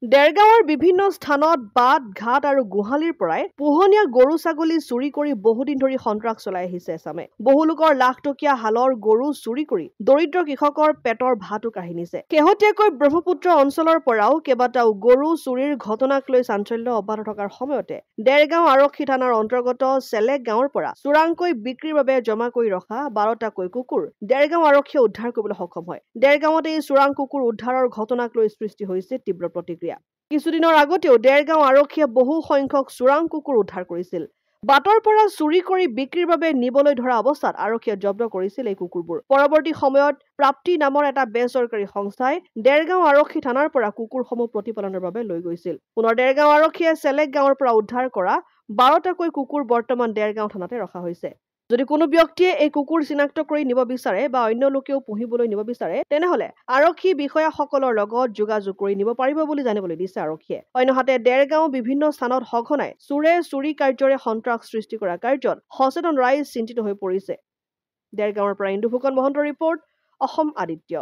দেৰগাঁৱৰ বিভিন্ন স্থানত বাট ঘাট আৰু গোহালিৰ পৰাই পোহনীয়া গৰু ছাগলী চুৰি কৰি বহুদিন ধৰি সন্ত্ৰাস চলাই আহিছে এছামে। বহু লোকৰ লাখটকীয়া হালৰ গৰু চুৰি কৰি দৰিদ্ৰ কৃষকৰ পেটৰ ভাতো কাঢ়ি নিছে। শেহতীয়াকৈ ব্ৰহ্মপুত্ৰ অঞ্চলৰ পৰাও কেইবাটাও গৰু চুৰিৰ ঘটনাক লৈ চাঞ্চল্য অব্যাহত থকাৰ সময়তে দেৰগাঁও আৰক্ষী থানাৰ অন্তৰ্গত চেলেক গাঁৱৰ পৰা চোৰাংকৈ বিক্ৰীৰ বাবে জমা কৰি ৰখা 12টাকৈ কুকুৰ দেৰগাঁও আৰক্ষীয়ে উদ্ধাৰ কৰিবলৈ সক্ষম হয়। দেৰগাঁৱতে এই চোৰাং কুকুৰ উদ্ধাৰৰ ঘটনাক লৈ সৃষ্টি হৈছে তীব্ৰ প্ৰতিক্ৰিয়া। কিছুদিনৰ আগতেও দেৰগাঁও আৰক্ষীয়ে বহু সংখ্যক চোৰাং কুকুৰ উদ্ধাৰ কৰিছিল। বাটৰ পৰা চুৰি কৰি বিক্ৰীৰ বাবে নিবলৈ ধৰা অৱস্থাত আৰক্ষীয়ে জব্দ কৰিছিল এই কুকুৰবোৰ। পৰৱৰ্তী সময়ত প্ৰাপ্তি নামৰ এটা বেচৰকাৰী সংস্থাই দেৰগাঁও আৰক্ষী থানাৰ পৰা কুকুৰসমূহ প্ৰতিপালনৰ বাবে লৈ গৈছিল। পুনৰ দেৰগাঁও আৰক্ষীয়ে চেলেক গাঁৱৰ পৰা উদ্ধাৰ কৰা 12টাকৈ কুকুৰ বৰ্তমান দেৰগাঁও থানাতে ৰখা হৈছে। যদি কোনো ব্যক্তিয়ে এই কুকুৰ চিনাক্ত কৰি নিব বিচাৰে বা অন্য লোকেও পুহিবলৈ নিব বিচাৰে তেনেহলে আৰক্ষী বিষয়াসকলৰ লগত যোগাযোগ কৰি নিব পাৰিব বুলি জানিবলৈ দিছে আৰক্ষীয়ে। অন্যহাতে দেৰগাঁও বিভিন্ন স্থানত সঘনাই চোৰে চুৰি কাৰ্যৰে সন্ত্ৰাস সৃষ্টি কৰা কাৰ্যত সচেতন ৰাইজ চিন্তিত হৈ পৰিছে। দেৰগাঁৱৰ পৰা ইন্দু ফুকন মহন্তৰ ৰিপৰ্ট, অসম আদিত্য।